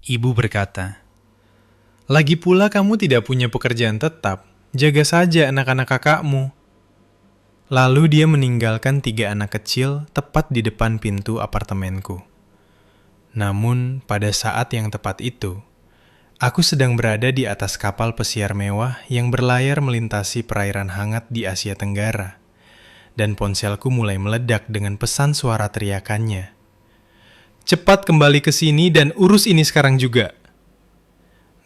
Ibu berkata, "Lagi pula kamu tidak punya pekerjaan tetap, jaga saja anak-anak kakakmu." Lalu dia meninggalkan 3 anak kecil tepat di depan pintu apartemenku. Namun, pada saat yang tepat itu, aku sedang berada di atas kapal pesiar mewah yang berlayar melintasi perairan hangat di Asia Tenggara, dan ponselku mulai meledak dengan pesan suara teriakannya. "Cepat kembali ke sini dan urus ini sekarang juga."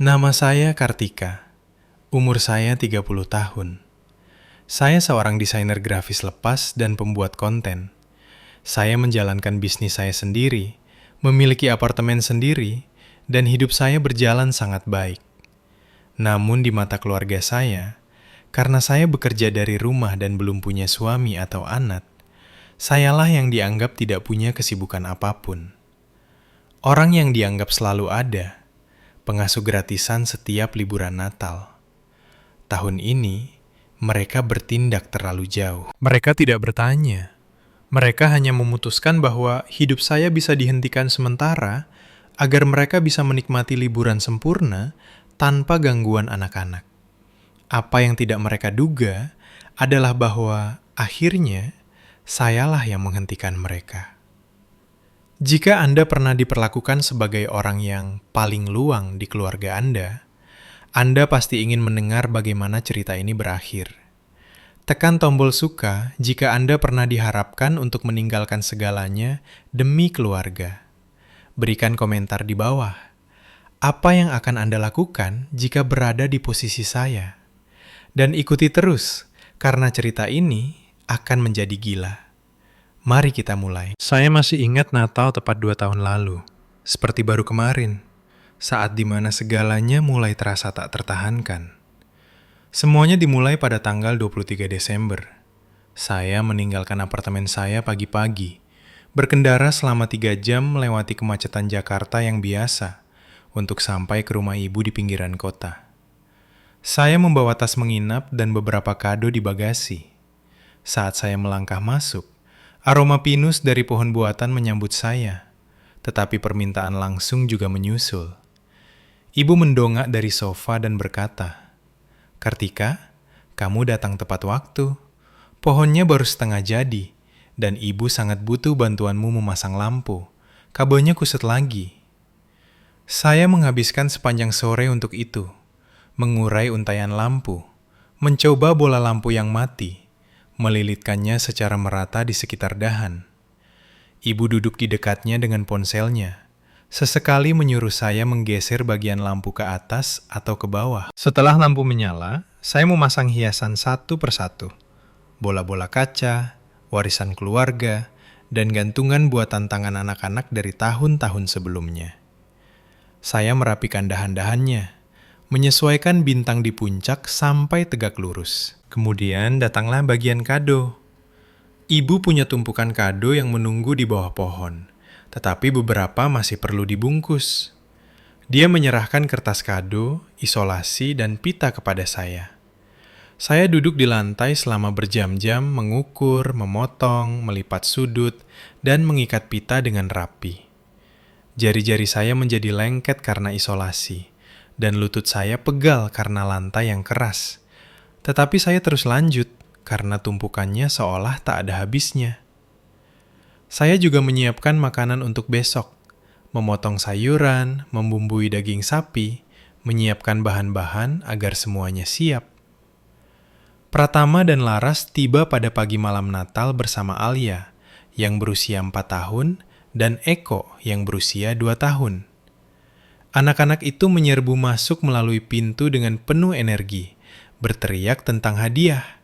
Nama saya Kartika. Umur saya 30 tahun. Saya seorang desainer grafis lepas dan pembuat konten. Saya menjalankan bisnis saya sendiri, memiliki apartemen sendiri, dan hidup saya berjalan sangat baik. Namun di mata keluarga saya, karena saya bekerja dari rumah dan belum punya suami atau anak, sayalah yang dianggap tidak punya kesibukan apapun. Orang yang dianggap selalu ada, pengasuh gratisan setiap liburan Natal. Tahun ini, mereka bertindak terlalu jauh. Mereka tidak bertanya. Mereka hanya memutuskan bahwa hidup saya bisa dihentikan sementara agar mereka bisa menikmati liburan sempurna tanpa gangguan anak-anak. Apa yang tidak mereka duga adalah bahwa akhirnya sayalah yang menghentikan mereka. Jika Anda pernah diperlakukan sebagai orang yang paling luang di keluarga Anda pasti ingin mendengar bagaimana cerita ini berakhir. Tekan tombol suka jika Anda pernah diharapkan untuk meninggalkan segalanya demi keluarga. Berikan komentar di bawah. Apa yang akan Anda lakukan jika berada di posisi saya? Dan ikuti terus, karena cerita ini akan menjadi gila. Mari kita mulai. Saya masih ingat Natal tepat 2 tahun lalu. Seperti baru kemarin, saat dimana segalanya mulai terasa tak tertahankan. Semuanya dimulai pada tanggal 23 Desember. Saya meninggalkan apartemen saya pagi-pagi, berkendara selama 3 jam melewati kemacetan Jakarta yang biasa, untuk sampai ke rumah ibu di pinggiran kota. Saya membawa tas menginap dan beberapa kado di bagasi. Saat saya melangkah masuk, aroma pinus dari pohon buatan menyambut saya, tetapi permintaan langsung juga menyusul. Ibu mendongak dari sofa dan berkata, "Kartika, kamu datang tepat waktu. Pohonnya baru setengah jadi, dan ibu sangat butuh bantuanmu memasang lampu. Kabelnya kusut lagi." Saya menghabiskan sepanjang sore untuk itu, mengurai untaian lampu, mencoba bola lampu yang mati, melilitkannya secara merata di sekitar dahan. Ibu duduk di dekatnya dengan ponselnya. Sesekali menyuruh saya menggeser bagian lampu ke atas atau ke bawah. Setelah lampu menyala, saya memasang hiasan satu persatu. Bola-bola kaca, warisan keluarga, dan gantungan buatan tangan anak-anak dari tahun-tahun sebelumnya. Saya merapikan dahan-dahannya, menyesuaikan bintang di puncak sampai tegak lurus. Kemudian datanglah bagian kado. Ibu punya tumpukan kado yang menunggu di bawah pohon, tetapi beberapa masih perlu dibungkus. Dia menyerahkan kertas kado, isolasi, dan pita kepada saya. Saya duduk di lantai selama berjam-jam mengukur, memotong, melipat sudut, dan mengikat pita dengan rapi. Jari-jari saya menjadi lengket karena isolasi, dan lutut saya pegal karena lantai yang keras. Tetapi saya terus lanjut, karena tumpukannya seolah tak ada habisnya. Saya juga menyiapkan makanan untuk besok, memotong sayuran, membumbui daging sapi, menyiapkan bahan-bahan agar semuanya siap. Pratama dan Laras tiba pada pagi malam Natal bersama Alia, yang berusia 4 tahun, dan Eko, yang berusia 2 tahun. Anak-anak itu menyerbu masuk melalui pintu dengan penuh energi, berteriak tentang hadiah.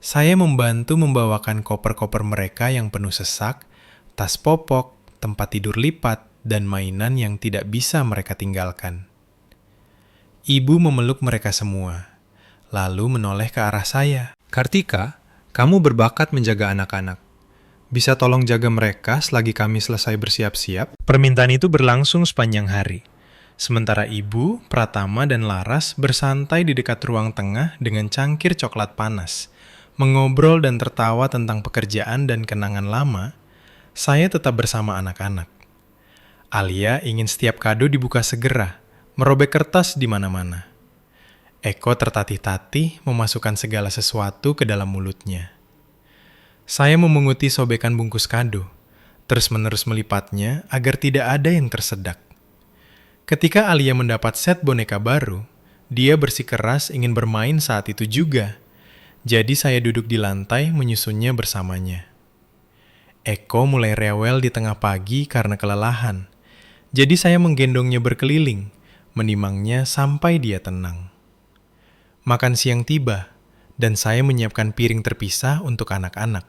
Saya membantu membawakan koper-koper mereka yang penuh sesak, tas popok, tempat tidur lipat, dan mainan yang tidak bisa mereka tinggalkan. Ibu memeluk mereka semua, lalu menoleh ke arah saya. "Kartika, kamu berbakat menjaga anak-anak. Bisa tolong jaga mereka selagi kami selesai bersiap-siap?" Permintaan itu berlangsung sepanjang hari. Sementara ibu, Pratama, dan Laras bersantai di dekat ruang tengah dengan cangkir coklat panas, mengobrol dan tertawa tentang pekerjaan dan kenangan lama, saya tetap bersama anak-anak. Alia ingin setiap kado dibuka segera, merobek kertas di mana-mana. Eko tertatih-tatih memasukkan segala sesuatu ke dalam mulutnya. Saya memunguti sobekan bungkus kado, terus-menerus melipatnya agar tidak ada yang tersedak. Ketika Alia mendapat set boneka baru, dia bersikeras ingin bermain saat itu juga. Jadi saya duduk di lantai menyusunnya bersamanya. Eko mulai rewel di tengah pagi karena kelelahan. Jadi saya menggendongnya berkeliling, menimangnya sampai dia tenang. Makan siang tiba, dan saya menyiapkan piring terpisah untuk anak-anak.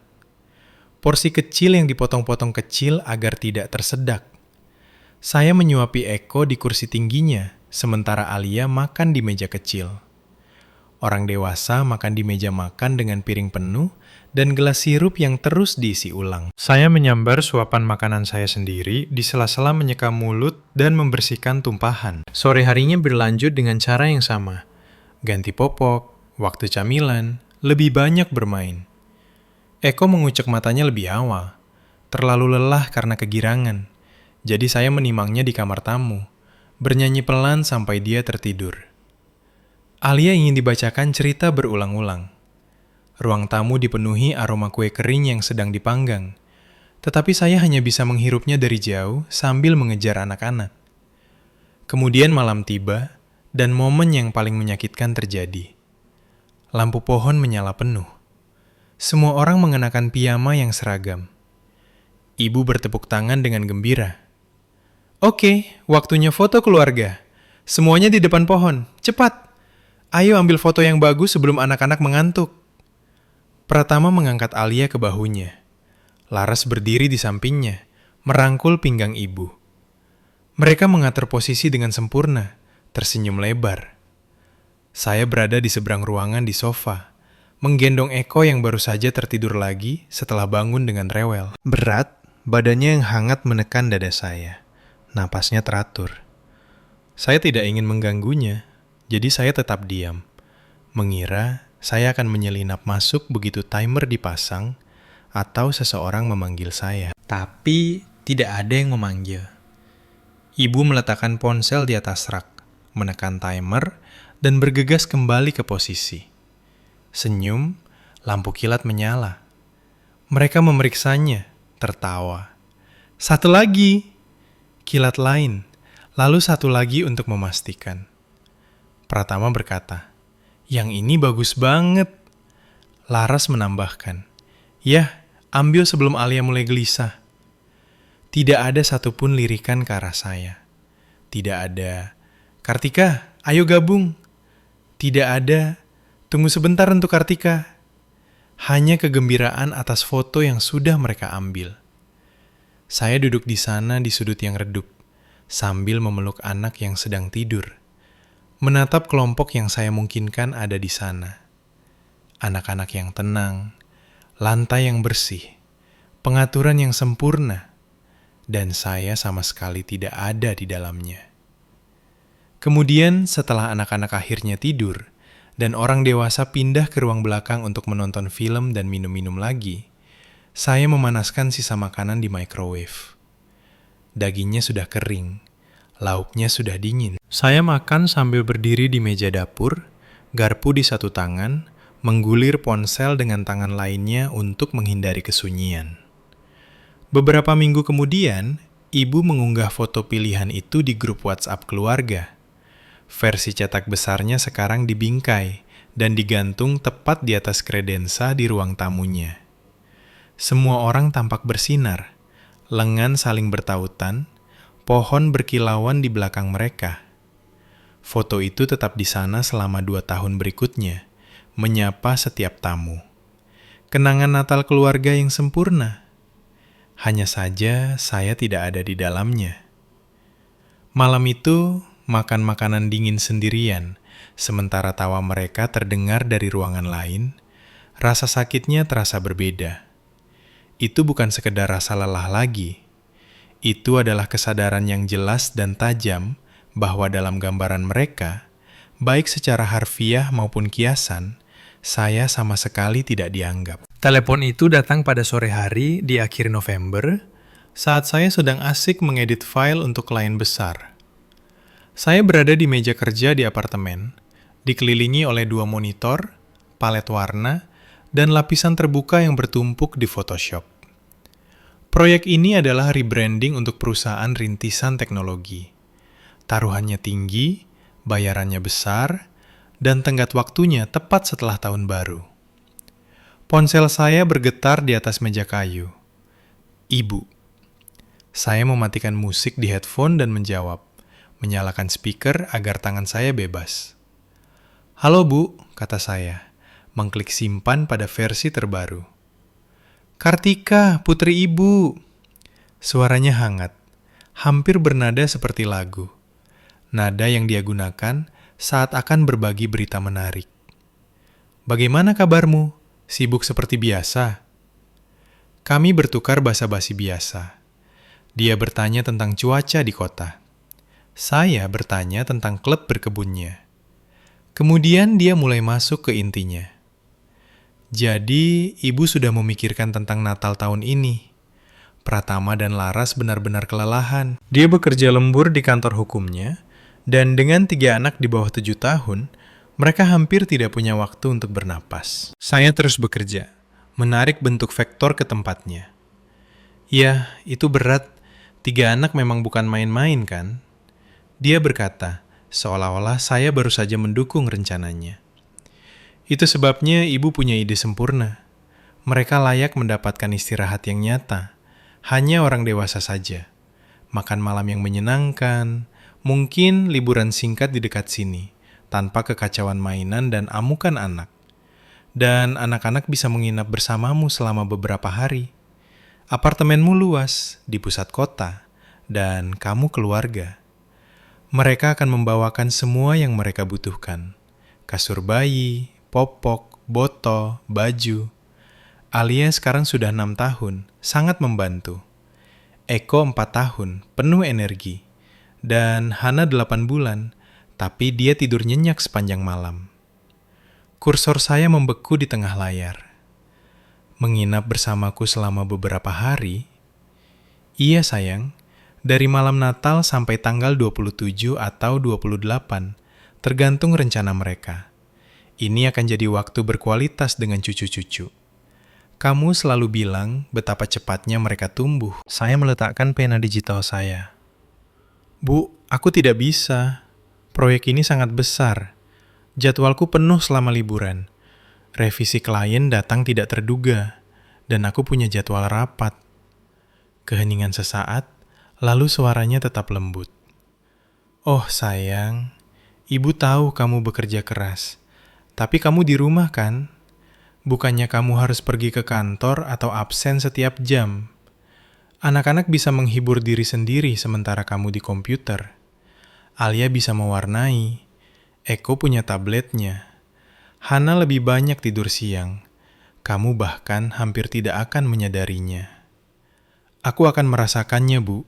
Porsi kecil yang dipotong-potong kecil agar tidak tersedak. Saya menyuapi Eko di kursi tingginya, sementara Alia makan di meja kecil. Orang dewasa makan di meja makan dengan piring penuh dan gelas sirup yang terus diisi ulang. Saya menyambar suapan makanan saya sendiri di sela-sela menyeka mulut dan membersihkan tumpahan. Sore harinya berlanjut dengan cara yang sama. Ganti popok, waktu camilan, lebih banyak bermain. Eko mengucek matanya lebih awal. Terlalu lelah karena kegirangan. Jadi saya menimangnya di kamar tamu, bernyanyi pelan sampai dia tertidur. Alia ingin dibacakan cerita berulang-ulang. Ruang tamu dipenuhi aroma kue kering yang sedang dipanggang, tetapi saya hanya bisa menghirupnya dari jauh sambil mengejar anak-anak. Kemudian malam tiba, dan momen yang paling menyakitkan terjadi. Lampu pohon menyala penuh. Semua orang mengenakan piyama yang seragam. Ibu bertepuk tangan dengan gembira. Oke, waktunya foto keluarga. Semuanya di depan pohon, cepat! Ayo ambil foto yang bagus sebelum anak-anak mengantuk. Pratama mengangkat Alia ke bahunya. Laras berdiri di sampingnya, merangkul pinggang ibu. Mereka mengatur posisi dengan sempurna, tersenyum lebar. Saya berada di seberang ruangan di sofa, menggendong Eko yang baru saja tertidur lagi setelah bangun dengan rewel. Berat, badannya yang hangat menekan dada saya. Napasnya teratur. Saya tidak ingin mengganggunya. Jadi saya tetap diam, mengira saya akan menyelinap masuk begitu timer dipasang atau seseorang memanggil saya. Tapi tidak ada yang memanggil. Ibu meletakkan ponsel di atas rak, menekan timer, dan bergegas kembali ke posisi. Senyum, lampu kilat menyala. Mereka memeriksanya, tertawa. Satu lagi, kilat lain, lalu satu lagi untuk memastikan. Pratama berkata, yang ini bagus banget. Laras menambahkan, yah, ambil sebelum Alia mulai gelisah. Tidak ada satupun lirikan ke arah saya. Tidak ada, Kartika, ayo gabung. Tidak ada, tunggu sebentar untuk Kartika. Hanya kegembiraan atas foto yang sudah mereka ambil. Saya duduk di sana di sudut yang redup, sambil memeluk anak yang sedang tidur. Menatap kelompok yang saya mungkinkan ada di sana. Anak-anak yang tenang, lantai yang bersih, pengaturan yang sempurna, dan saya sama sekali tidak ada di dalamnya. Kemudian setelah anak-anak akhirnya tidur, dan orang dewasa pindah ke ruang belakang untuk menonton film dan minum-minum lagi, saya memanaskan sisa makanan di microwave. Dagingnya sudah kering, lauknya sudah dingin. Saya makan sambil berdiri di meja dapur, garpu di satu tangan, menggulir ponsel dengan tangan lainnya untuk menghindari kesunyian. Beberapa minggu kemudian, ibu mengunggah foto pilihan itu di grup WhatsApp keluarga. Versi cetak besarnya sekarang dibingkai dan digantung tepat di atas kredensa di ruang tamunya. Semua orang tampak bersinar, lengan saling bertautan, pohon berkilauan di belakang mereka. Foto itu tetap di sana selama 2 tahun berikutnya, menyapa setiap tamu. Kenangan Natal keluarga yang sempurna. Hanya saja saya tidak ada di dalamnya. Malam itu, makan makanan dingin sendirian, sementara tawa mereka terdengar dari ruangan lain, rasa sakitnya terasa berbeda. Itu bukan sekedar rasa lelah lagi. Itu adalah kesadaran yang jelas dan tajam bahwa dalam gambaran mereka, baik secara harfiah maupun kiasan, saya sama sekali tidak dianggap. Telepon itu datang pada sore hari di akhir November, saat saya sedang asik mengedit file untuk klien besar. Saya berada di meja kerja di apartemen, dikelilingi oleh 2 monitor, palet warna, dan lapisan terbuka yang bertumpuk di Photoshop. Proyek ini adalah rebranding untuk perusahaan rintisan teknologi. Taruhannya tinggi, bayarannya besar, dan tenggat waktunya tepat setelah tahun baru. Ponsel saya bergetar di atas meja kayu. Ibu. Saya mematikan musik di headphone dan menjawab, menyalakan speaker agar tangan saya bebas. "Halo Bu," kata saya, mengklik simpan pada versi terbaru. "Kartika, putri Ibu." Suaranya hangat, hampir bernada seperti lagu. Nada yang dia gunakan saat akan berbagi berita menarik. "Bagaimana kabarmu? Sibuk seperti biasa?" Kami bertukar basa-basi biasa. Dia bertanya tentang cuaca di kota. Saya bertanya tentang klub berkebunnya. Kemudian dia mulai masuk ke intinya. "Jadi, Ibu sudah memikirkan tentang Natal tahun ini." Pratama dan Laras benar-benar kelelahan. Dia bekerja lembur di kantor hukumnya, dan dengan 3 anak di bawah 7 tahun, mereka hampir tidak punya waktu untuk bernapas. Saya terus bekerja, menarik bentuk vektor ke tempatnya. "Ya, itu berat. 3 anak memang bukan main-main, kan?" Dia berkata, seolah-olah saya baru saja mendukung rencananya. "Itu sebabnya Ibu punya ide sempurna. Mereka layak mendapatkan istirahat yang nyata. Hanya orang dewasa saja. Makan malam yang menyenangkan, mungkin liburan singkat di dekat sini, tanpa kekacauan mainan dan amukan anak. Dan anak-anak bisa menginap bersamamu selama beberapa hari. Apartemenmu luas, di pusat kota, dan kamu keluarga. Mereka akan membawakan semua yang mereka butuhkan. Kasur bayi, popok, botol, baju. Alia sekarang sudah 6 tahun, sangat membantu. Eko 4 tahun, penuh energi. Dan Hana 8 bulan, tapi dia tidur nyenyak sepanjang malam." Kursor saya membeku di tengah layar. "Menginap bersamaku selama beberapa hari?" "Iya sayang, dari malam Natal sampai tanggal 27 atau 28, tergantung rencana mereka. Ini akan jadi waktu berkualitas dengan cucu-cucu. Kamu selalu bilang betapa cepatnya mereka tumbuh." Saya meletakkan pena digital saya. "Bu, aku tidak bisa. Proyek ini sangat besar. Jadwalku penuh selama liburan. Revisi klien datang tidak terduga, dan aku punya jadwal rapat." Keheningan sesaat, lalu suaranya tetap lembut. "Oh sayang, Ibu tahu kamu bekerja keras. Tapi kamu di rumah kan? Bukannya kamu harus pergi ke kantor atau absen setiap jam. Anak-anak bisa menghibur diri sendiri sementara kamu di komputer. Alia bisa mewarnai. Eko punya tabletnya. Hana lebih banyak tidur siang. Kamu bahkan hampir tidak akan menyadarinya." "Aku akan merasakannya, Bu,"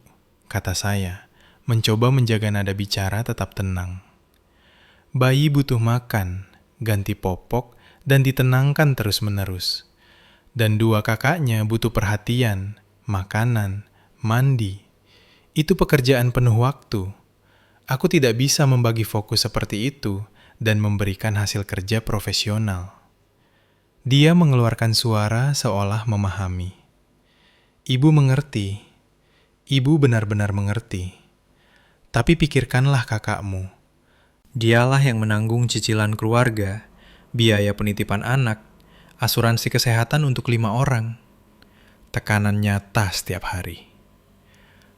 kata saya, mencoba menjaga nada bicara tetap tenang. Bayi butuh makan, ganti popok, dan ditenangkan terus-menerus. Dan 2 kakaknya butuh perhatian, makanan, mandi. Itu pekerjaan penuh waktu. Aku tidak bisa membagi fokus seperti itu dan memberikan hasil kerja profesional. Dia mengeluarkan suara seolah memahami. "Ibu mengerti. Ibu benar-benar mengerti. Tapi pikirkanlah kakakmu. Dialah yang menanggung cicilan keluarga, biaya penitipan anak, asuransi kesehatan untuk 5 orang. Tekanan nyata setiap hari.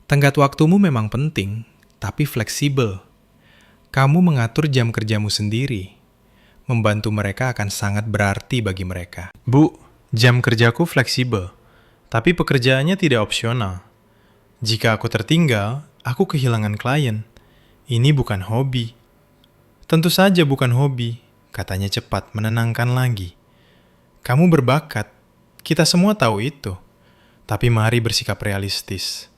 Tenggat waktumu memang penting, tapi fleksibel. Kamu mengatur jam kerjamu sendiri. Membantu mereka akan sangat berarti bagi mereka." "Bu, jam kerjaku fleksibel, tapi pekerjaannya tidak opsional. Jika aku tertinggal, aku kehilangan klien. Ini bukan hobi." "Tentu saja bukan hobi," katanya cepat, menenangkan lagi. "Kamu berbakat, kita semua tahu itu. Tapi mari bersikap realistis.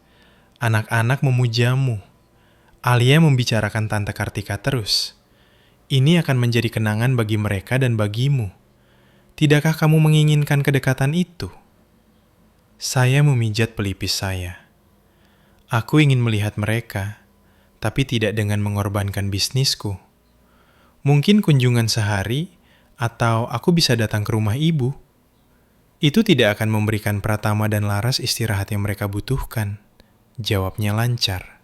Anak-anak memujamu. Alia membicarakan Tante Kartika terus. Ini akan menjadi kenangan bagi mereka dan bagimu. Tidakkah kamu menginginkan kedekatan itu?" Saya memijat pelipis saya. Aku ingin melihat mereka, tapi tidak dengan mengorbankan bisnisku. Mungkin kunjungan sehari, atau aku bisa datang ke rumah ibu. Itu tidak akan memberikan Pratama dan Laras istirahat yang mereka butuhkan. Jawabnya lancar.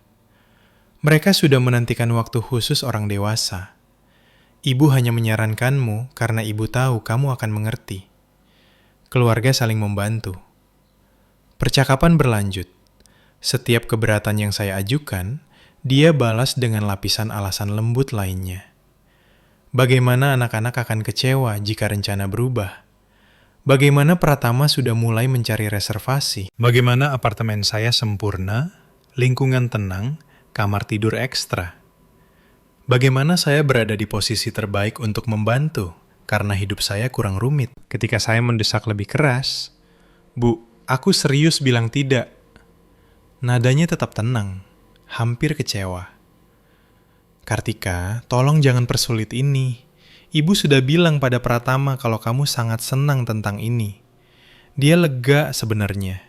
Mereka sudah menantikan waktu khusus orang dewasa. Ibu hanya menyarankanmu karena ibu tahu kamu akan mengerti. Keluarga saling membantu. Percakapan berlanjut. Setiap keberatan yang saya ajukan, dia balas dengan lapisan alasan lembut lainnya. Bagaimana anak-anak akan kecewa jika rencana berubah? Bagaimana Pratama sudah mulai mencari reservasi? Bagaimana apartemen saya sempurna, lingkungan tenang, kamar tidur ekstra? Bagaimana saya berada di posisi terbaik untuk membantu karena hidup saya kurang rumit? Ketika saya mendesak lebih keras, "Bu, aku serius bilang tidak." Nadanya tetap tenang, hampir kecewa. "Kartika, tolong jangan persulit ini. Ibu sudah bilang pada Pratama kalau kamu sangat senang tentang ini. Dia lega sebenarnya.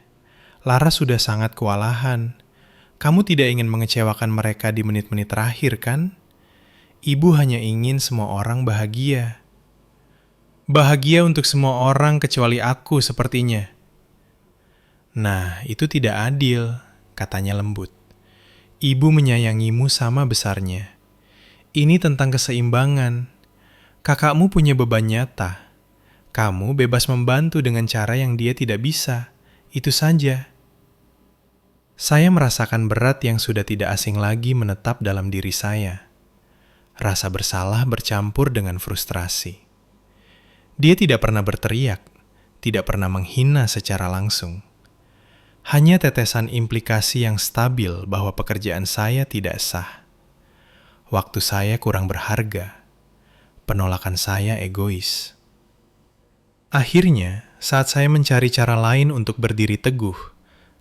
Lara sudah sangat kewalahan. Kamu tidak ingin mengecewakan mereka di menit-menit terakhir, kan? Ibu hanya ingin semua orang bahagia." "Bahagia untuk semua orang kecuali aku sepertinya." "Nah, itu tidak adil," katanya lembut. "Ibu menyayangimu sama besarnya. Ini tentang keseimbangan. Kakakmu punya beban nyata. Kamu bebas membantu dengan cara yang dia tidak bisa. Itu saja." Saya merasakan berat yang sudah tidak asing lagi menetap dalam diri saya. Rasa bersalah bercampur dengan frustrasi. Dia tidak pernah berteriak, tidak pernah menghina secara langsung. Hanya tetesan implikasi yang stabil bahwa pekerjaan saya tidak sah. Waktu saya kurang berharga. Penolakan saya egois. Akhirnya, saat saya mencari cara lain untuk berdiri teguh,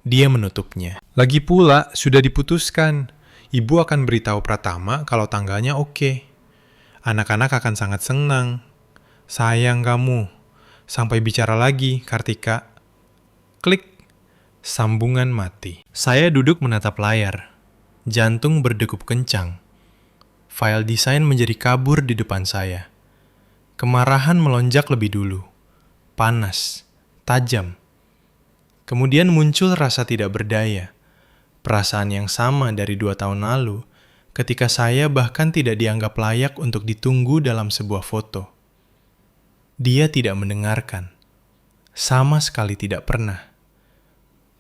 dia menutupnya. "Lagi pula, sudah diputuskan. Ibu akan beritahu Pratama kalau tanggalnya oke. Anak-anak akan sangat senang. Sayang kamu. Sampai bicara lagi, Kartika." Klik. Sambungan mati. Saya duduk menatap layar. Jantung berdegup kencang. File desain menjadi kabur di depan saya. Kemarahan melonjak lebih dulu. Panas. Tajam. Kemudian muncul rasa tidak berdaya. Perasaan yang sama dari 2 tahun lalu, ketika saya bahkan tidak dianggap layak untuk ditunggu dalam sebuah foto. Dia tidak mendengarkan. Sama sekali tidak pernah.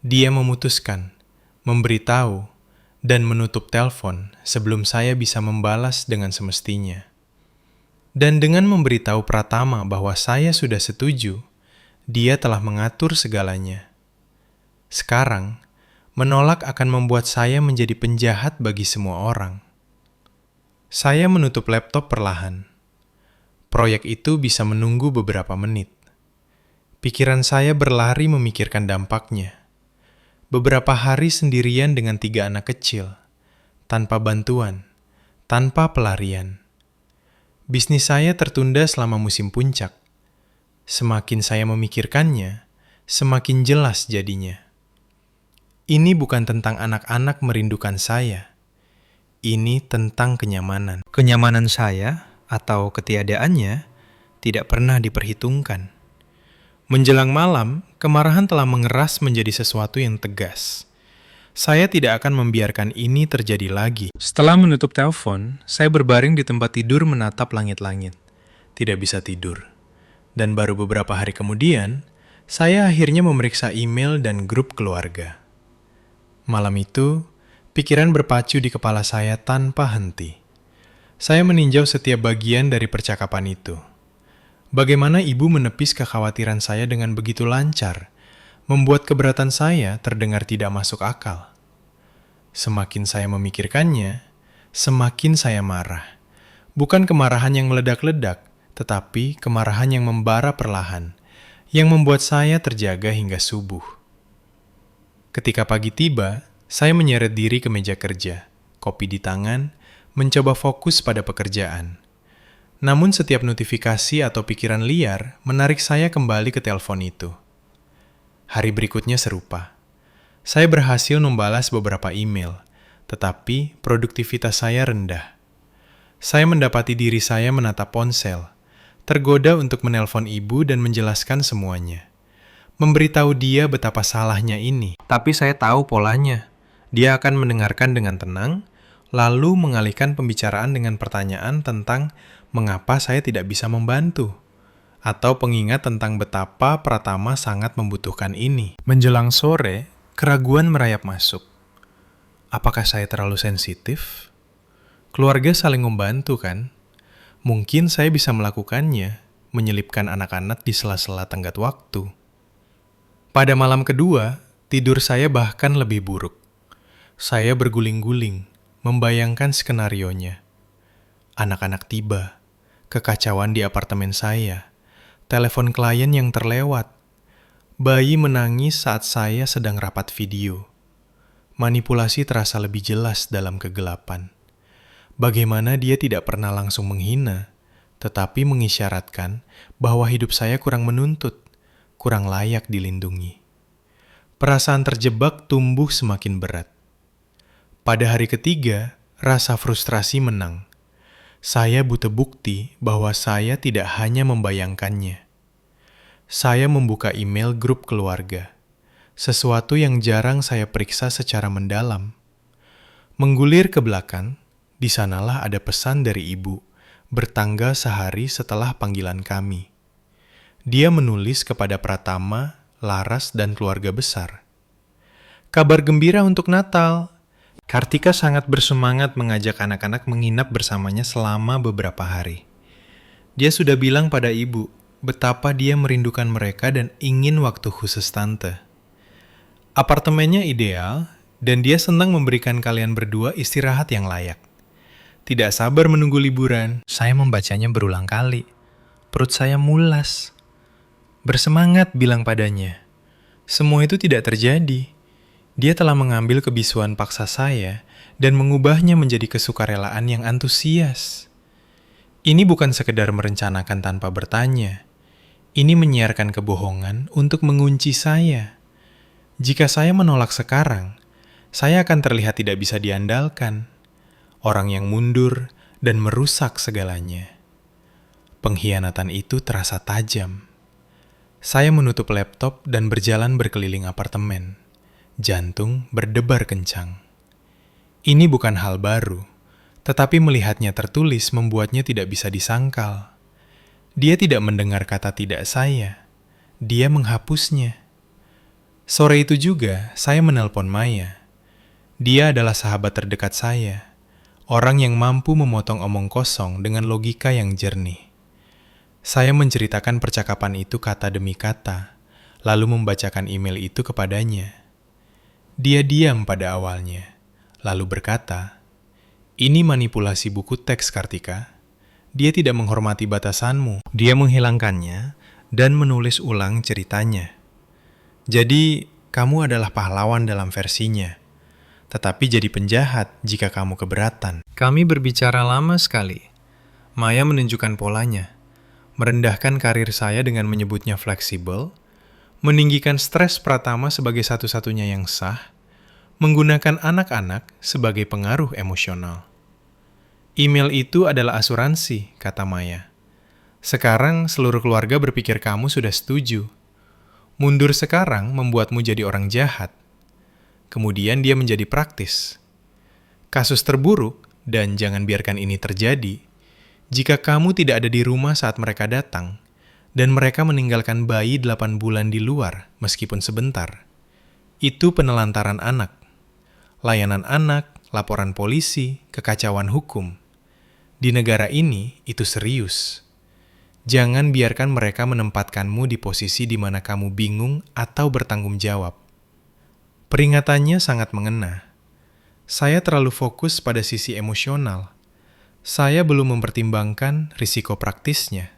Dia memutuskan, memberitahu, dan menutup telepon sebelum saya bisa membalas dengan semestinya. Dan dengan memberitahu Pratama bahwa saya sudah setuju, dia telah mengatur segalanya. Sekarang, menolak akan membuat saya menjadi penjahat bagi semua orang. Saya menutup laptop perlahan. Proyek itu bisa menunggu beberapa menit. Pikiran saya berlari memikirkan dampaknya. Beberapa hari sendirian dengan 3 anak kecil, tanpa bantuan, tanpa pelarian. Bisnis saya tertunda selama musim puncak. Semakin saya memikirkannya, semakin jelas jadinya. Ini bukan tentang anak-anak merindukan saya. Ini tentang kenyamanan. Kenyamanan saya, atau ketiadaannya, tidak pernah diperhitungkan. Menjelang malam, kemarahan telah mengeras menjadi sesuatu yang tegas. Saya tidak akan membiarkan ini terjadi lagi. Setelah menutup telepon, saya berbaring di tempat tidur menatap langit-langit. Tidak bisa tidur. Dan baru beberapa hari kemudian, saya akhirnya memeriksa email dan grup keluarga. Malam itu, pikiran berpacu di kepala saya tanpa henti. Saya meninjau setiap bagian dari percakapan itu. Bagaimana ibu menepis kekhawatiran saya dengan begitu lancar, membuat keberatan saya terdengar tidak masuk akal. Semakin saya memikirkannya, semakin saya marah. Bukan kemarahan yang meledak-ledak, tetapi kemarahan yang membara perlahan, yang membuat saya terjaga hingga subuh. Ketika pagi tiba, saya menyeret diri ke meja kerja, kopi di tangan, mencoba fokus pada pekerjaan. Namun setiap notifikasi atau pikiran liar menarik saya kembali ke telepon itu. Hari berikutnya serupa. Saya berhasil membalas beberapa email, tetapi produktivitas saya rendah. Saya mendapati diri saya menatap ponsel, tergoda untuk menelpon ibu dan menjelaskan semuanya. Memberitahu dia betapa salahnya ini. Tapi saya tahu polanya. Dia akan mendengarkan dengan tenang, lalu mengalihkan pembicaraan dengan pertanyaan tentang mengapa saya tidak bisa membantu, atau pengingat tentang betapa Pratama sangat membutuhkan ini. Menjelang sore, keraguan merayap masuk. Apakah saya terlalu sensitif? Keluarga saling membantu, kan? Mungkin saya bisa melakukannya, menyelipkan anak-anak di sela-sela tenggat waktu. Pada malam kedua, tidur saya bahkan lebih buruk. Saya berguling-guling, membayangkan skenarionya. Anak-anak tiba, kekacauan di apartemen saya, telepon klien yang terlewat, bayi menangis saat saya sedang rapat video. Manipulasi terasa lebih jelas dalam kegelapan. Bagaimana dia tidak pernah langsung menghina, tetapi mengisyaratkan bahwa hidup saya kurang menuntut, kurang layak dilindungi. Perasaan terjebak tumbuh semakin berat. Pada hari ketiga, rasa frustrasi menang. Saya butuh bukti bahwa saya tidak hanya membayangkannya. Saya membuka email grup keluarga, sesuatu yang jarang saya periksa secara mendalam. Menggulir ke belakang, di sanalah ada pesan dari ibu, bertanggal sehari setelah panggilan kami. Dia menulis kepada Pratama, Laras, dan keluarga besar. Kabar gembira untuk Natal. Kartika sangat bersemangat mengajak anak-anak menginap bersamanya selama beberapa hari. Dia sudah bilang pada ibu betapa dia merindukan mereka dan ingin waktu khusus tante. Apartemennya ideal, dan dia senang memberikan kalian berdua istirahat yang layak. Tidak sabar menunggu liburan. Saya membacanya berulang kali. Perut saya mulas. Bersemangat bilang padanya. Semua itu tidak terjadi. Dia telah mengambil kebisuan paksa saya dan mengubahnya menjadi kesukarelaan yang antusias. Ini bukan sekedar merencanakan tanpa bertanya. Ini menyiarkan kebohongan untuk mengunci saya. Jika saya menolak sekarang, saya akan terlihat tidak bisa diandalkan. Orang yang mundur dan merusak segalanya. Pengkhianatan itu terasa tajam. Saya menutup laptop dan berjalan berkeliling apartemen. Jantung berdebar kencang. Ini bukan hal baru, tetapi melihatnya tertulis membuatnya tidak bisa disangkal. Dia tidak mendengar kata tidak saya. Dia menghapusnya. Sore itu juga, saya menelpon Maya. Dia adalah sahabat terdekat saya, orang yang mampu memotong omong kosong dengan logika yang jernih. Saya menceritakan percakapan itu kata demi kata, lalu membacakan email itu kepadanya. Dia diam pada awalnya, lalu berkata, "Ini manipulasi buku teks, Kartika. Dia tidak menghormati batasanmu." Dia menghilangkannya dan menulis ulang ceritanya. Jadi, kamu adalah pahlawan dalam versinya, tetapi jadi penjahat jika kamu keberatan. Kami berbicara lama sekali. Maya menunjukkan polanya, merendahkan karir saya dengan menyebutnya fleksibel, meninggikan stres Pratama sebagai satu-satunya yang sah, menggunakan anak-anak sebagai pengaruh emosional. Email itu adalah asuransi, kata Maya. Sekarang seluruh keluarga berpikir kamu sudah setuju. Mundur sekarang membuatmu jadi orang jahat. Kemudian dia menjadi praktis. Kasus terburuk, dan jangan biarkan ini terjadi, jika kamu tidak ada di rumah saat mereka datang, dan mereka meninggalkan bayi 8 bulan di luar, meskipun sebentar. Itu penelantaran anak. Layanan anak, laporan polisi, kekacauan hukum. Di negara ini, itu serius. Jangan biarkan mereka menempatkanmu di posisi di mana kamu bingung atau bertanggung jawab. Peringatannya sangat mengena. Saya terlalu fokus pada sisi emosional. Saya belum mempertimbangkan risiko praktisnya.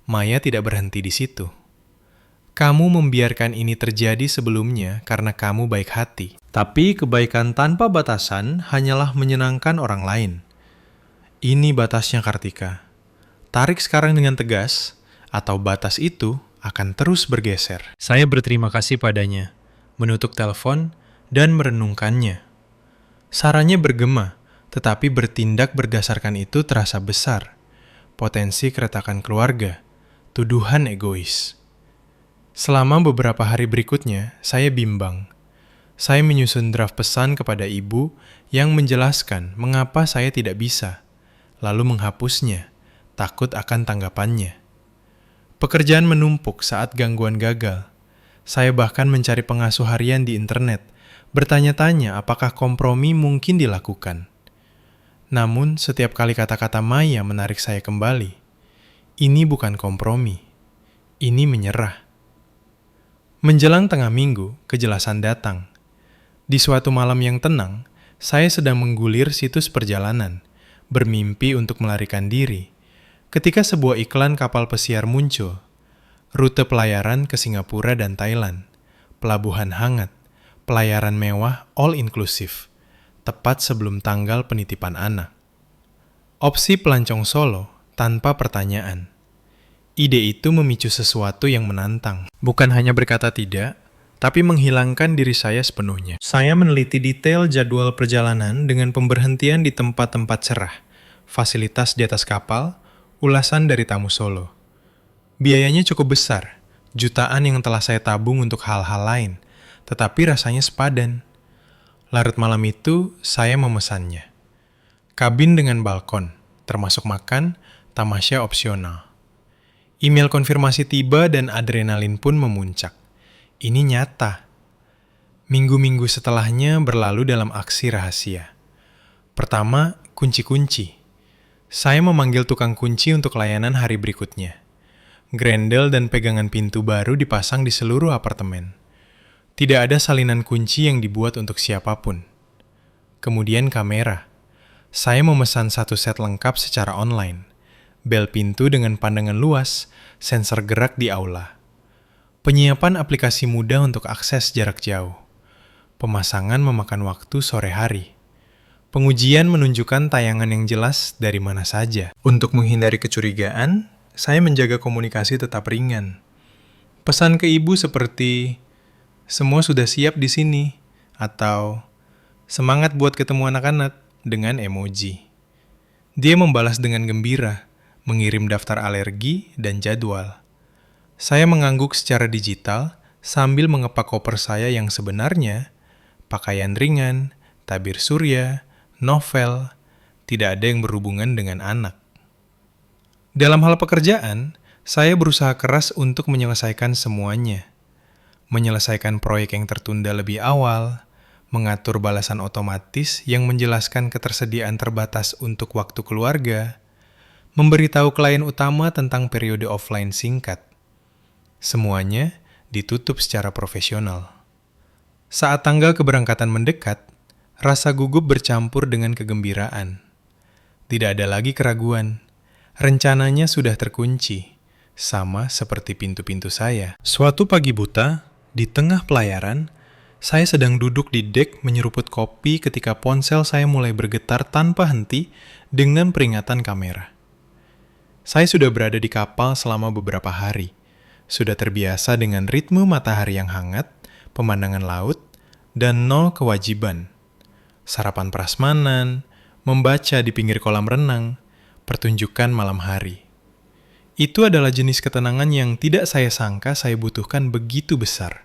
Maya tidak berhenti di situ. Kamu membiarkan ini terjadi sebelumnya karena kamu baik hati. Tapi kebaikan tanpa batasan hanyalah menyenangkan orang lain. Ini batasnya, Kartika. Tarik sekarang dengan tegas, atau batas itu akan terus bergeser. Saya berterima kasih padanya. menutup telepon, dan merenungkannya. Sarannya bergema, tetapi bertindak berdasarkan itu terasa besar. Potensi keretakan keluarga, tuduhan egois. Selama beberapa hari berikutnya, saya bimbang. Saya menyusun draft pesan kepada ibu yang menjelaskan mengapa saya tidak bisa, lalu menghapusnya, takut akan tanggapannya. Pekerjaan menumpuk saat gangguan gagal. Saya bahkan mencari pengasuh harian di internet, bertanya-tanya apakah kompromi mungkin dilakukan. Namun, setiap kali kata-kata Maya menarik saya kembali. Ini bukan kompromi. Ini menyerah. Menjelang tengah minggu, kejelasan datang. Di suatu malam yang tenang, saya sedang menggulir situs perjalanan, bermimpi untuk melarikan diri, ketika sebuah iklan kapal pesiar muncul. Rute pelayaran ke Singapura dan Thailand, pelabuhan hangat, pelayaran mewah all inclusive, tepat sebelum tanggal penitipan anak. Opsi pelancong Solo tanpa pertanyaan. Ide itu memicu sesuatu yang menantang. Bukan hanya berkata tidak, tapi menghilangkan diri saya sepenuhnya. Saya meneliti detail jadwal perjalanan dengan pemberhentian di tempat-tempat cerah, fasilitas di atas kapal, ulasan dari tamu Solo. Biayanya cukup besar, jutaan yang telah saya tabung untuk hal-hal lain, tetapi rasanya sepadan. Larut malam itu, saya memesannya. Kabin dengan balkon, termasuk makan, tamasya opsional. Email konfirmasi tiba dan adrenalin pun memuncak. Ini nyata. Minggu-minggu setelahnya berlalu dalam aksi rahasia. Pertama, kunci-kunci. Saya memanggil tukang kunci untuk layanan hari berikutnya. Grendel dan pegangan pintu baru dipasang di seluruh apartemen. Tidak ada salinan kunci yang dibuat untuk siapapun. Kemudian kamera. Saya memesan 1 set lengkap secara online. Bel pintu dengan pandangan luas, sensor gerak di aula. Penyiapan aplikasi mudah untuk akses jarak jauh. Pemasangan memakan waktu sore hari. Pengujian menunjukkan tayangan yang jelas dari mana saja. Untuk menghindari kecurigaan, saya menjaga komunikasi tetap ringan. Pesan ke ibu seperti, "Semua sudah siap di sini," atau "Semangat buat ketemu anak-anak," dengan emoji. Dia membalas dengan gembira, mengirim daftar alergi dan jadwal. Saya mengangguk secara digital sambil mengepak koper saya yang sebenarnya pakaian ringan, tabir surya, novel, tidak ada yang berhubungan dengan anak. Dalam hal pekerjaan, saya berusaha keras untuk menyelesaikan semuanya. Menyelesaikan proyek yang tertunda lebih awal, mengatur balasan otomatis yang menjelaskan ketersediaan terbatas untuk waktu keluarga, memberitahu klien utama tentang periode offline singkat. Semuanya ditutup secara profesional. Saat tanggal keberangkatan mendekat, rasa gugup bercampur dengan kegembiraan. Tidak ada lagi keraguan. Rencananya sudah terkunci, sama seperti pintu-pintu saya. Suatu pagi buta, di tengah pelayaran, saya sedang duduk di dek menyeruput kopi ketika ponsel saya mulai bergetar tanpa henti dengan peringatan kamera. Saya sudah berada di kapal selama beberapa hari. Sudah terbiasa dengan ritme matahari yang hangat, pemandangan laut, dan 0 kewajiban. Sarapan prasmanan, membaca di pinggir kolam renang, pertunjukan malam hari. Itu adalah jenis ketenangan yang tidak saya sangka saya butuhkan begitu besar.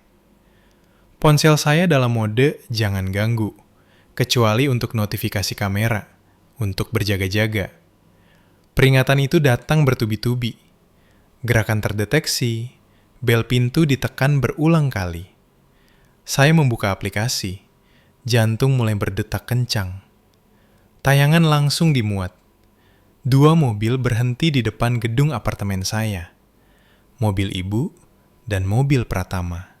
Ponsel saya dalam mode jangan ganggu, kecuali untuk notifikasi kamera, untuk berjaga-jaga. Peringatan itu datang bertubi-tubi. Gerakan terdeteksi, bel pintu ditekan berulang kali. Saya membuka aplikasi, jantung mulai berdetak kencang. Tayangan langsung dimuat. 2 mobil berhenti di depan gedung apartemen saya. Mobil ibu dan mobil Pratama.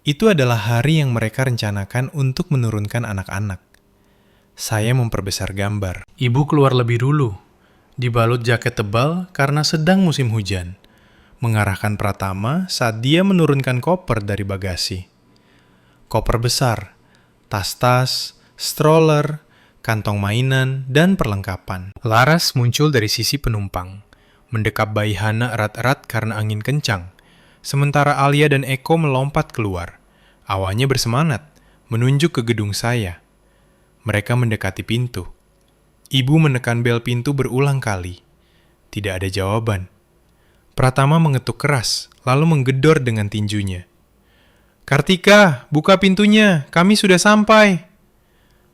Itu adalah hari yang mereka rencanakan untuk menurunkan anak-anak. Saya memperbesar gambar. Ibu keluar lebih dulu, dibalut jaket tebal karena sedang musim hujan, mengarahkan Pratama saat dia menurunkan koper dari bagasi. Koper besar, tas-tas, stroller, kantong mainan, dan perlengkapan. Laras muncul dari sisi penumpang, mendekap bayi Hana erat-erat karena angin kencang, sementara Alia dan Eko melompat keluar, Awalnya bersemangat, menunjuk ke gedung saya. Mereka mendekati pintu. Ibu menekan bel pintu berulang kali. Tidak ada jawaban. Pratama mengetuk keras, lalu menggedor dengan tinjunya. "Kartika, buka pintunya, kami sudah sampai."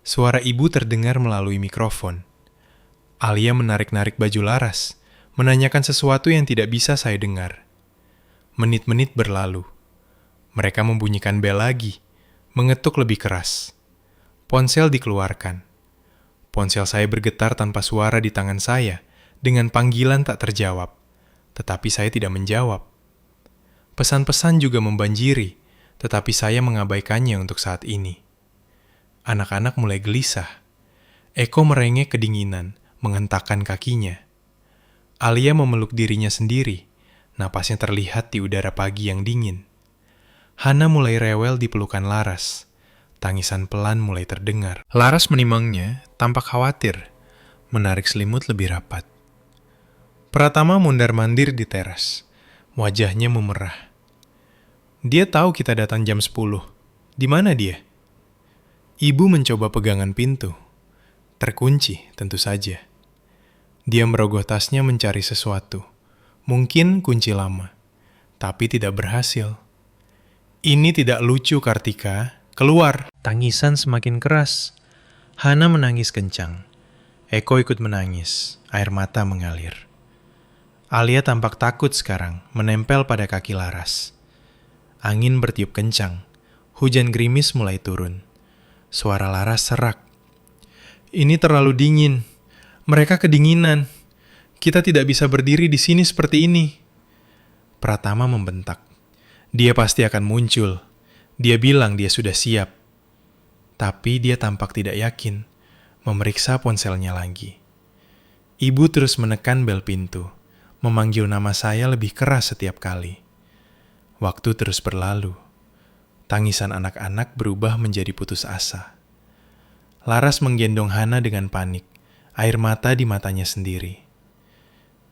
Suara ibu terdengar melalui mikrofon. Alia menarik-narik baju Laras, menanyakan sesuatu yang tidak bisa saya dengar. Menit-menit berlalu. Mereka membunyikan bel lagi, mengetuk lebih keras. Ponsel dikeluarkan. Ponsel saya bergetar tanpa suara di tangan saya, dengan panggilan tak terjawab. Tetapi saya tidak menjawab. Pesan-pesan juga membanjiri, tetapi saya mengabaikannya untuk saat ini. Anak-anak mulai gelisah. Eko merengek kedinginan, menghentakkan kakinya. Alia memeluk dirinya sendiri, napasnya terlihat di udara pagi yang dingin. Hana mulai rewel di pelukan Laras. Tangisan pelan mulai terdengar. Laras menimangnya, tampak khawatir, menarik selimut lebih rapat. Pratama mondar-mandir di teras. Wajahnya memerah. Dia tahu kita datang jam 10. Di mana dia? Ibu mencoba pegangan pintu. Terkunci, tentu saja. Dia merogoh tasnya mencari sesuatu. Mungkin kunci lama. Tapi tidak berhasil. "Ini tidak lucu, Kartika. Keluar!" Tangisan semakin keras. Hana menangis kencang. Eko ikut menangis. Air mata mengalir. Alia tampak takut sekarang, menempel pada kaki Laras. Angin bertiup kencang. Hujan gerimis mulai turun. Suara Laras serak. "Ini terlalu dingin. Mereka kedinginan. Kita tidak bisa berdiri di sini seperti ini." Pratama membentak. Dia pasti akan muncul. Dia bilang dia sudah siap. Tapi dia tampak tidak yakin. Memeriksa ponselnya lagi. Ibu terus menekan bel pintu. Memanggil nama saya lebih keras setiap kali. Waktu terus berlalu. Tangisan anak-anak berubah menjadi putus asa. Laras menggendong Hana dengan panik. Air mata di matanya sendiri.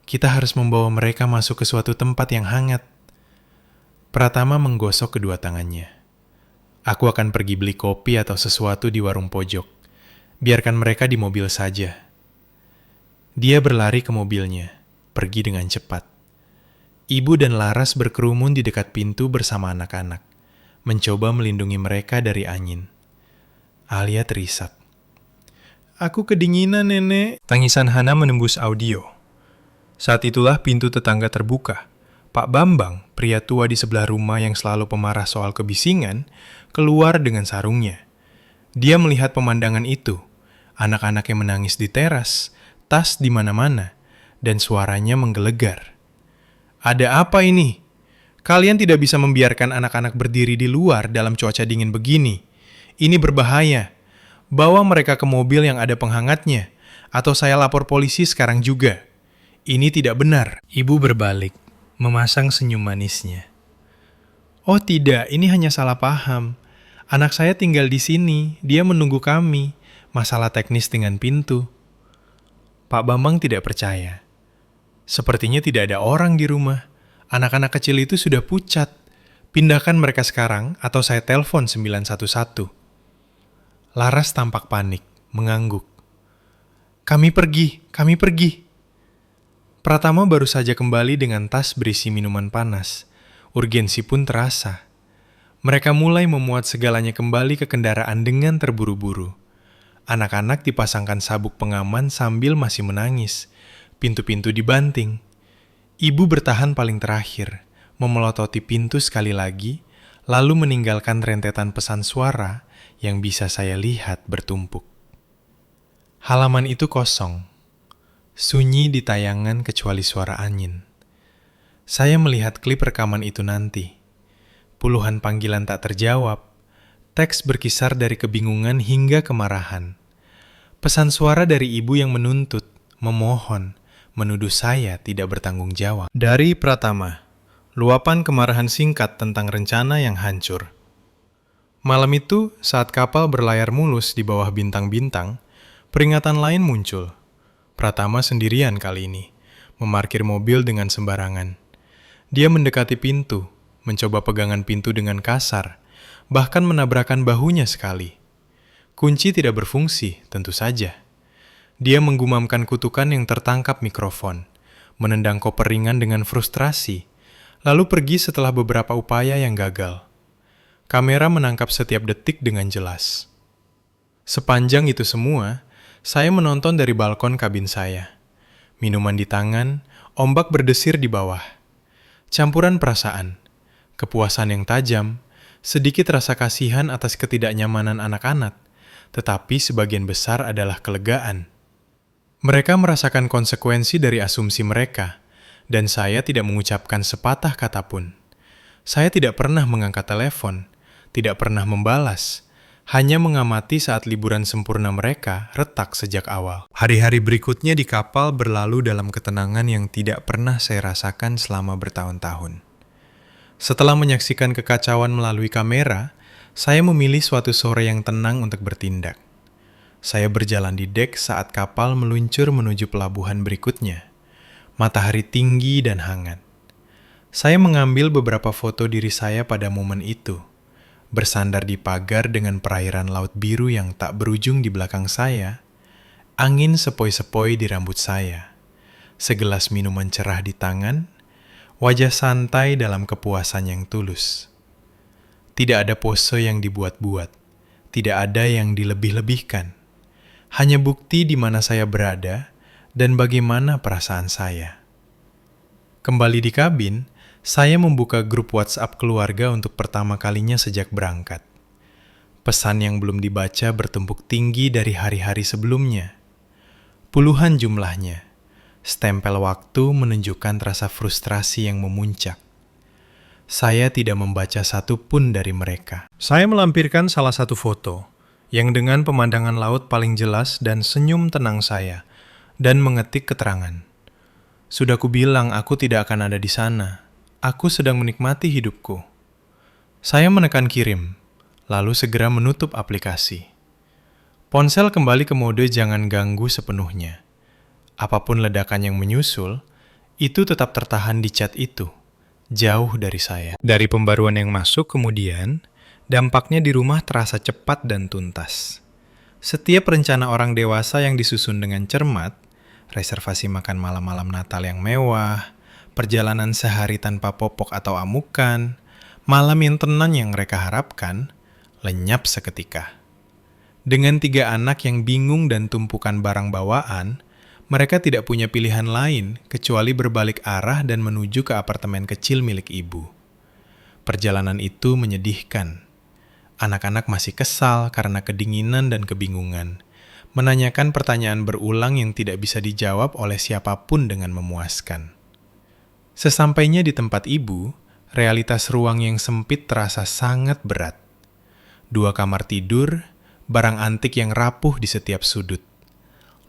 Kita harus membawa mereka masuk ke suatu tempat yang hangat. Pratama menggosok kedua tangannya. "Aku akan pergi beli kopi atau sesuatu di warung pojok. Biarkan mereka di mobil saja." Dia berlari ke mobilnya, pergi dengan cepat. Ibu dan Laras berkerumun di dekat pintu bersama anak-anak, mencoba melindungi mereka dari angin. Alia terisak. "Aku kedinginan, Nenek." Tangisan Hana menembus audio. Saat itulah pintu tetangga terbuka. Pak Bambang, pria tua di sebelah rumah yang selalu pemarah soal kebisingan, keluar dengan sarungnya. Dia melihat pemandangan itu, anak-anak yang menangis di teras, tas di mana-mana, dan suaranya menggelegar. "Ada apa ini? Kalian tidak bisa membiarkan anak-anak berdiri di luar dalam cuaca dingin begini. Ini berbahaya. Bawa mereka ke mobil yang ada penghangatnya, atau saya lapor polisi sekarang juga. Ini tidak benar." Ibu berbalik, memasang senyum manisnya. "Oh tidak, ini hanya salah paham. Anak saya tinggal di sini, dia menunggu kami. Masalah teknis dengan pintu." Pak Bambang tidak percaya. Sepertinya tidak ada orang di rumah. Anak-anak kecil itu sudah pucat. Pindahkan mereka sekarang atau saya telepon 911. Laras tampak panik, mengangguk. Kami pergi. Pratama baru saja kembali dengan tas berisi minuman panas. Urgensi pun terasa. Mereka mulai memuat segalanya kembali ke kendaraan dengan terburu-buru. Anak-anak dipasangkan sabuk pengaman sambil masih menangis. Pintu-pintu dibanting. Ibu bertahan paling terakhir, memelototi pintu sekali lagi, lalu meninggalkan rentetan pesan suara yang bisa saya lihat bertumpuk. Halaman itu kosong. Sunyi di tayangan kecuali suara angin. Saya melihat klip rekaman itu nanti. Puluhan panggilan tak terjawab. Teks berkisar dari kebingungan hingga kemarahan. Pesan suara dari ibu yang menuntut, memohon, menuduh saya tidak bertanggung jawab. Dari Pratama, luapan kemarahan singkat tentang rencana yang hancur. Malam itu, saat kapal berlayar mulus di bawah bintang-bintang, peringatan lain muncul. Pratama sendirian kali ini, memarkir mobil dengan sembarangan. Dia mendekati pintu, mencoba pegangan pintu dengan kasar, bahkan menabrakan bahunya sekali. Kunci tidak berfungsi, tentu saja. Dia menggumamkan kutukan yang tertangkap mikrofon, menendang koper ringan dengan frustrasi, lalu pergi setelah beberapa upaya yang gagal. Kamera menangkap setiap detik dengan jelas. Sepanjang itu semua, saya menonton dari balkon kabin saya. Minuman di tangan, ombak berdesir di bawah. Campuran perasaan, kepuasan yang tajam, sedikit rasa kasihan atas ketidaknyamanan anak-anak, tetapi sebagian besar adalah kelegaan. Mereka merasakan konsekuensi dari asumsi mereka, dan saya tidak mengucapkan sepatah kata pun. Saya tidak pernah mengangkat telepon, tidak pernah membalas, hanya mengamati saat liburan sempurna mereka retak sejak awal. Hari-hari berikutnya di kapal berlalu dalam ketenangan yang tidak pernah saya rasakan selama bertahun-tahun. Setelah menyaksikan kekacauan melalui kamera, saya memilih suatu sore yang tenang untuk bertindak. Saya berjalan di dek saat kapal meluncur menuju pelabuhan berikutnya. Matahari tinggi dan hangat. Saya mengambil beberapa foto diri saya pada momen itu, bersandar di pagar dengan perairan laut biru yang tak berujung di belakang saya, angin sepoi-sepoi di rambut saya, segelas minuman cerah di tangan, wajah santai dalam kepuasan yang tulus. Tidak ada pose yang dibuat-buat, tidak ada yang dilebih-lebihkan. Hanya bukti di mana saya berada dan bagaimana perasaan saya. Kembali di kabin, saya membuka grup WhatsApp keluarga untuk pertama kalinya sejak berangkat. Pesan yang belum dibaca bertumpuk tinggi dari hari-hari sebelumnya. Puluhan jumlahnya. Stempel waktu menunjukkan rasa frustrasi yang memuncak. Saya tidak membaca satu pun dari mereka. Saya melampirkan salah satu foto, yang dengan pemandangan laut paling jelas dan senyum tenang saya, dan mengetik keterangan. Sudah kubilang aku tidak akan ada di sana. Aku sedang menikmati hidupku. Saya menekan kirim, lalu segera menutup aplikasi. Ponsel kembali ke mode jangan ganggu sepenuhnya. Apapun ledakan yang menyusul, itu tetap tertahan di chat itu, jauh dari saya. Dari pembaruan yang masuk kemudian, dampaknya di rumah terasa cepat dan tuntas. Setiap rencana orang dewasa yang disusun dengan cermat, reservasi makan malam-malam Natal yang mewah, perjalanan sehari tanpa popok atau amukan, malam yang tenang yang mereka harapkan, lenyap seketika. Dengan 3 anak yang bingung dan tumpukan barang bawaan, mereka tidak punya pilihan lain kecuali berbalik arah dan menuju ke apartemen kecil milik ibu. Perjalanan itu menyedihkan. Anak-anak masih kesal karena kedinginan dan kebingungan, menanyakan pertanyaan berulang yang tidak bisa dijawab oleh siapapun dengan memuaskan. Sesampainya di tempat ibu, realitas ruang yang sempit terasa sangat berat. 2 kamar tidur, barang antik yang rapuh di setiap sudut.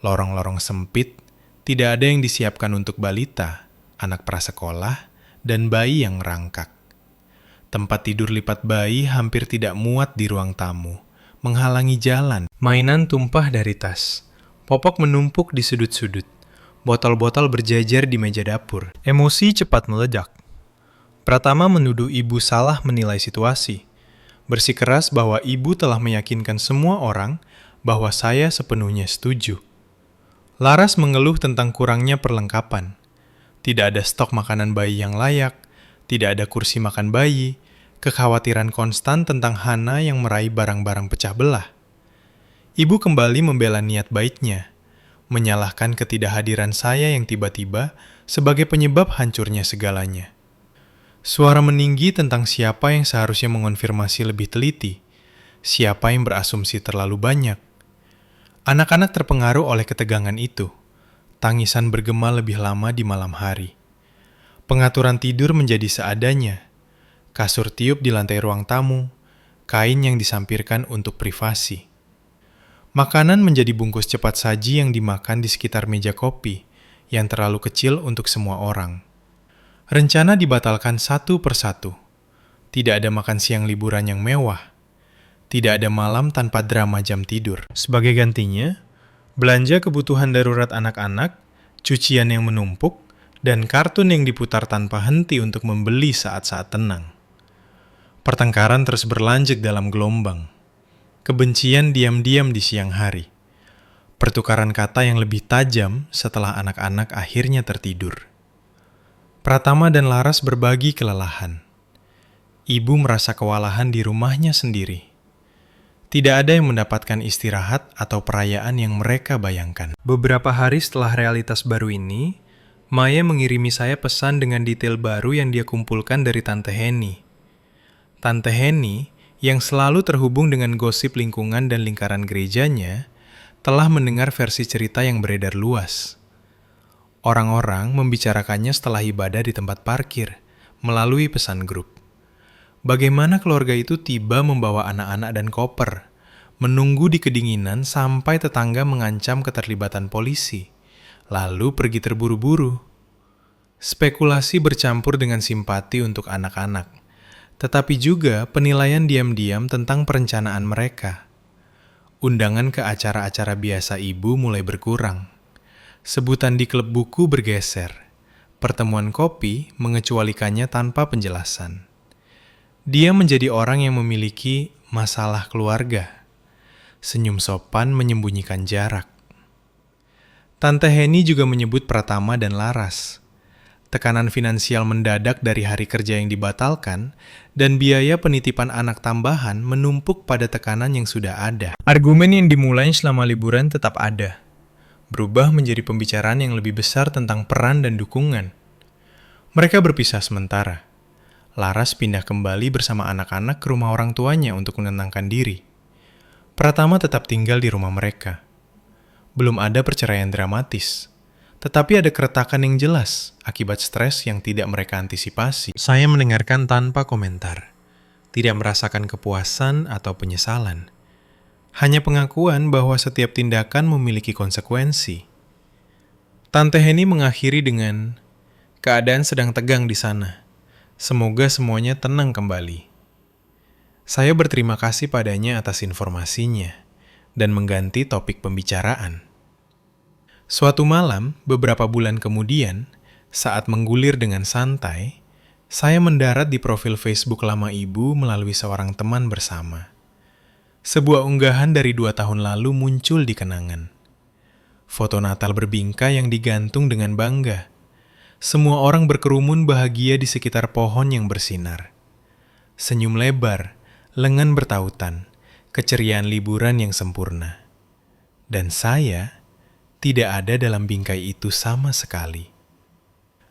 Lorong-lorong sempit, tidak ada yang disiapkan untuk balita, anak prasekolah, dan bayi yang rangkak. Tempat tidur lipat bayi hampir tidak muat di ruang tamu, menghalangi jalan. Mainan tumpah dari tas, popok menumpuk di sudut-sudut, botol-botol berjajar di meja dapur. Emosi cepat meledak. Pratama menuduh ibu salah menilai situasi, bersikeras bahwa ibu telah meyakinkan semua orang bahwa saya sepenuhnya setuju. Laras mengeluh tentang kurangnya perlengkapan. Tidak ada stok makanan bayi yang layak, tidak ada kursi makan bayi, kekhawatiran konstan tentang Hana yang meraih barang-barang pecah belah. Ibu kembali membela niat baiknya, menyalahkan ketidakhadiran saya yang tiba-tiba sebagai penyebab hancurnya segalanya. Suara meninggi tentang siapa yang seharusnya mengonfirmasi lebih teliti, siapa yang berasumsi terlalu banyak. Anak-anak terpengaruh oleh ketegangan itu. Tangisan bergema lebih lama di malam hari. Pengaturan tidur menjadi seadanya. Kasur tiup di lantai ruang tamu, kain yang disampirkan untuk privasi. Makanan menjadi bungkus cepat saji yang dimakan di sekitar meja kopi, yang terlalu kecil untuk semua orang. Rencana dibatalkan satu persatu. Tidak ada makan siang liburan yang mewah. Tidak ada malam tanpa drama jam tidur. Sebagai gantinya, belanja kebutuhan darurat anak-anak, cucian yang menumpuk, dan kartun yang diputar tanpa henti untuk membeli saat-saat tenang. Pertengkaran terus berlanjut dalam gelombang. Kebencian diam-diam di siang hari. Pertukaran kata yang lebih tajam setelah anak-anak akhirnya tertidur. Pratama dan Laras berbagi kelelahan. Ibu merasa kewalahan di rumahnya sendiri. Tidak ada yang mendapatkan istirahat atau perayaan yang mereka bayangkan. Beberapa hari setelah realitas baru ini, Maya mengirimi saya pesan dengan detail baru yang dia kumpulkan dari Tante Henny. Tante Henny, yang selalu terhubung dengan gosip lingkungan dan lingkaran gerejanya, telah mendengar versi cerita yang beredar luas. Orang-orang membicarakannya setelah ibadah di tempat parkir, melalui pesan grup. Bagaimana keluarga itu tiba membawa anak-anak dan koper, menunggu di kedinginan sampai tetangga mengancam keterlibatan polisi, lalu pergi terburu-buru. Spekulasi bercampur dengan simpati untuk anak-anak, tetapi juga penilaian diam-diam tentang perencanaan mereka. Undangan ke acara-acara biasa ibu mulai berkurang. Sebutan di klub buku bergeser. Pertemuan kopi mengecualikannya tanpa penjelasan. Dia menjadi orang yang memiliki masalah keluarga. Senyum sopan menyembunyikan jarak. Tante Henny juga menyebut Pratama dan Laras. Tekanan finansial mendadak dari hari kerja yang dibatalkan, dan biaya penitipan anak tambahan menumpuk pada tekanan yang sudah ada. Argumen yang dimulai selama liburan tetap ada, berubah menjadi pembicaraan yang lebih besar tentang peran dan dukungan. Mereka berpisah sementara. Laras pindah kembali bersama anak-anak ke rumah orang tuanya untuk menenangkan diri. Pratama tetap tinggal di rumah mereka. Belum ada perceraian dramatis, tetapi ada keretakan yang jelas akibat stres yang tidak mereka antisipasi. Saya mendengarkan tanpa komentar, tidak merasakan kepuasan atau penyesalan. Hanya pengakuan bahwa setiap tindakan memiliki konsekuensi. Tante Henny mengakhiri dengan, "Keadaan sedang tegang di sana. Semoga semuanya tenang kembali." Saya berterima kasih padanya atas informasinya dan mengganti topik pembicaraan. Suatu malam, beberapa bulan kemudian, saat menggulir dengan santai, saya mendarat di profil Facebook lama ibu melalui seorang teman bersama. Sebuah unggahan dari 2 tahun lalu muncul di kenangan. Foto Natal berbingkai yang digantung dengan bangga. Semua orang berkerumun bahagia di sekitar pohon yang bersinar. Senyum lebar, lengan bertautan, keceriaan liburan yang sempurna. Dan saya tidak ada dalam bingkai itu sama sekali.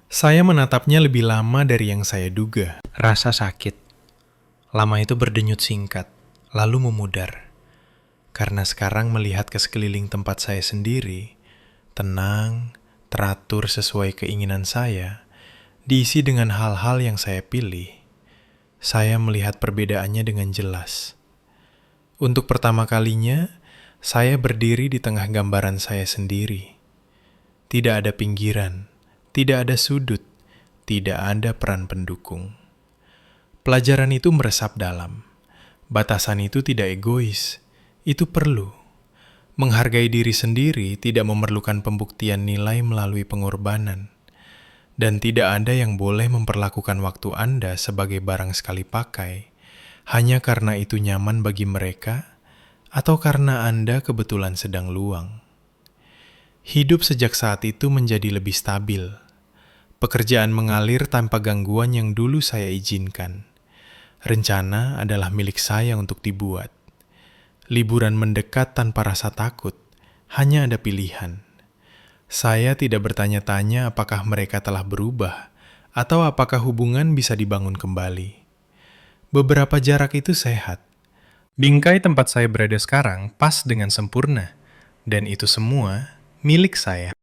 Saya menatapnya lebih lama dari yang saya duga. Rasa sakit. Lama itu berdenyut singkat, lalu memudar. Karena sekarang melihat ke sekeliling tempat saya sendiri, tenang, teratur sesuai keinginan saya, diisi dengan hal-hal yang saya pilih. Saya melihat perbedaannya dengan jelas. Untuk pertama kalinya, saya berdiri di tengah gambaran saya sendiri. Tidak ada pinggiran, tidak ada sudut, tidak ada peran pendukung. Pelajaran itu meresap dalam. Batasan itu tidak egois, itu perlu. Menghargai diri sendiri tidak memerlukan pembuktian nilai melalui pengorbanan. Dan tidak ada yang boleh memperlakukan waktu Anda sebagai barang sekali pakai, hanya karena itu nyaman bagi mereka, atau karena Anda kebetulan sedang luang. Hidup sejak saat itu menjadi lebih stabil. Pekerjaan mengalir tanpa gangguan yang dulu saya izinkan. Rencana adalah milik saya untuk dibuat. Liburan mendekat tanpa rasa takut, hanya ada pilihan. Saya tidak bertanya-tanya apakah mereka telah berubah, atau apakah hubungan bisa dibangun kembali. Beberapa jarak itu sehat. Bingkai tempat saya berada sekarang pas dengan sempurna, dan itu semua milik saya.